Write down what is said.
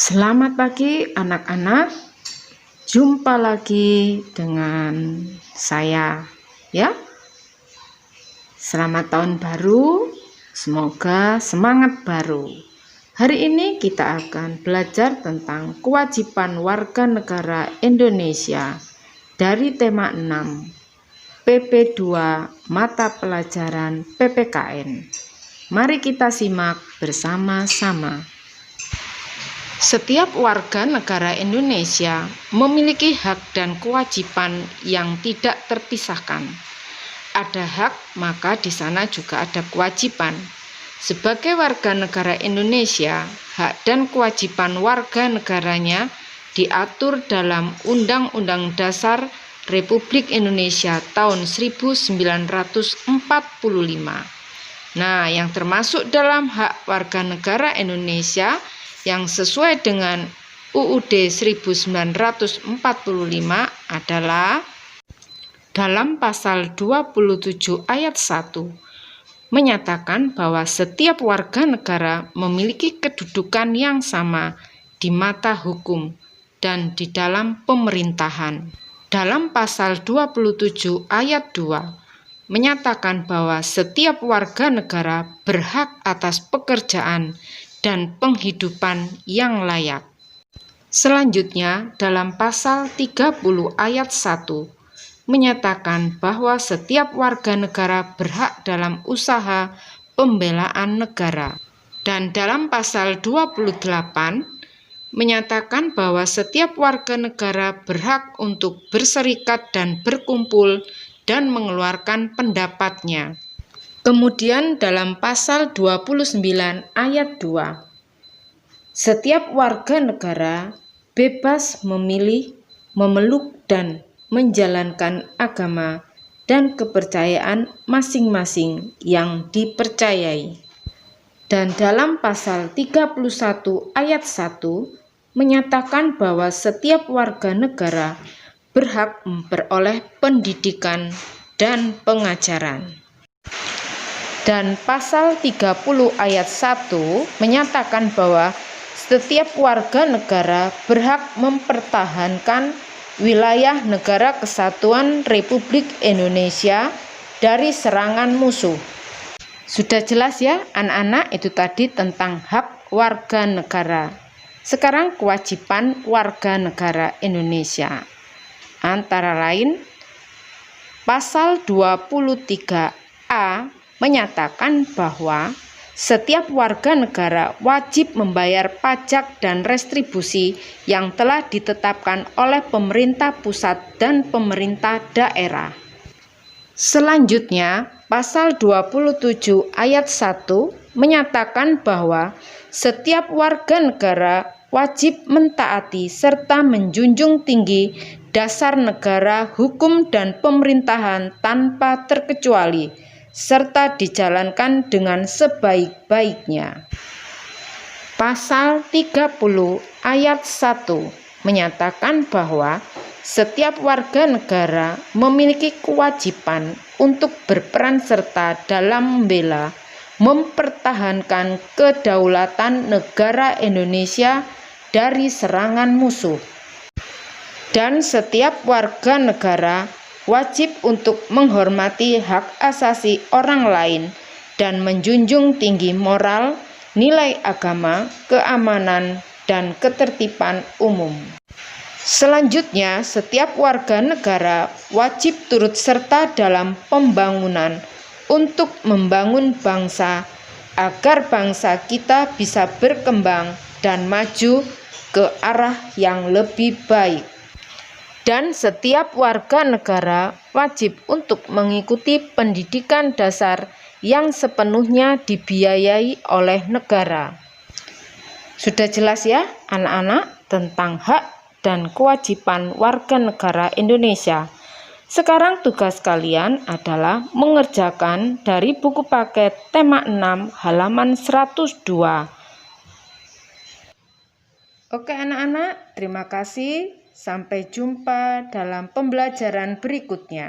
Selamat pagi anak-anak, jumpa lagi dengan saya ya. Selamat tahun baru, semoga semangat baru. Hari ini kita akan belajar tentang kewajiban warga negara Indonesia dari tema 6 PP2 mata pelajaran PPKN. Mari kita simak bersama-sama. Setiap warga negara Indonesia memiliki hak dan kewajiban yang tidak terpisahkan. Ada hak, maka di sana juga ada kewajiban. Sebagai warga negara Indonesia, hak dan kewajiban warga negaranya diatur dalam Undang-Undang Dasar Republik Indonesia tahun 1945. Nah, yang termasuk dalam hak warga negara Indonesia yang sesuai dengan UUD 1945 adalah dalam pasal 27 ayat 1 menyatakan bahwa setiap warga negara memiliki kedudukan yang sama di mata hukum dan di dalam pemerintahan. Dalam pasal 27 ayat 2 menyatakan bahwa setiap warga negara berhak atas pekerjaan dan penghidupan yang layak. Selanjutnya, dalam pasal 30 ayat 1 menyatakan bahwa setiap warga negara berhak dalam usaha pembelaan negara. Dan dalam pasal 28 menyatakan bahwa setiap warga negara berhak untuk berserikat dan berkumpul dan mengeluarkan pendapatnya. Kemudian dalam pasal 29 ayat 2, setiap warga negara bebas memilih, memeluk dan menjalankan agama dan kepercayaan masing-masing yang dipercayai. Dan dalam pasal 31 ayat 1 menyatakan bahwa setiap warga negara berhak memperoleh pendidikan dan pengajaran. Dan pasal 30 ayat 1 menyatakan bahwa setiap warga negara berhak mempertahankan wilayah negara kesatuan Republik Indonesia dari serangan musuh. Sudah jelas ya anak-anak, itu tadi tentang hak warga negara. Sekarang kewajiban warga negara Indonesia. Antara lain pasal 23A menyatakan bahwa setiap warga negara wajib membayar pajak dan restribusi yang telah ditetapkan oleh pemerintah pusat dan pemerintah daerah. Selanjutnya, pasal 27 ayat 1 menyatakan bahwa setiap warga negara wajib mentaati serta menjunjung tinggi dasar negara, hukum dan pemerintahan tanpa terkecuali, serta dijalankan dengan sebaik-baiknya. Pasal 30 ayat 1 menyatakan bahwa setiap warga negara memiliki kewajiban untuk berperan serta dalam membela, mempertahankan kedaulatan negara Indonesia dari serangan musuh. Dan setiap warga negara wajib untuk menghormati hak asasi orang lain dan menjunjung tinggi moral, nilai agama, keamanan, dan ketertiban umum. Selanjutnya, setiap warga negara wajib turut serta dalam pembangunan untuk membangun bangsa agar bangsa kita bisa berkembang dan maju ke arah yang lebih baik. Dan setiap warga negara wajib untuk mengikuti pendidikan dasar yang sepenuhnya dibiayai oleh negara. Sudah jelas ya anak-anak tentang hak dan kewajiban warga negara Indonesia. Sekarang tugas kalian adalah mengerjakan dari buku paket tema 6 halaman 102. Oke anak-anak, terima kasih. Sampai jumpa dalam pembelajaran berikutnya.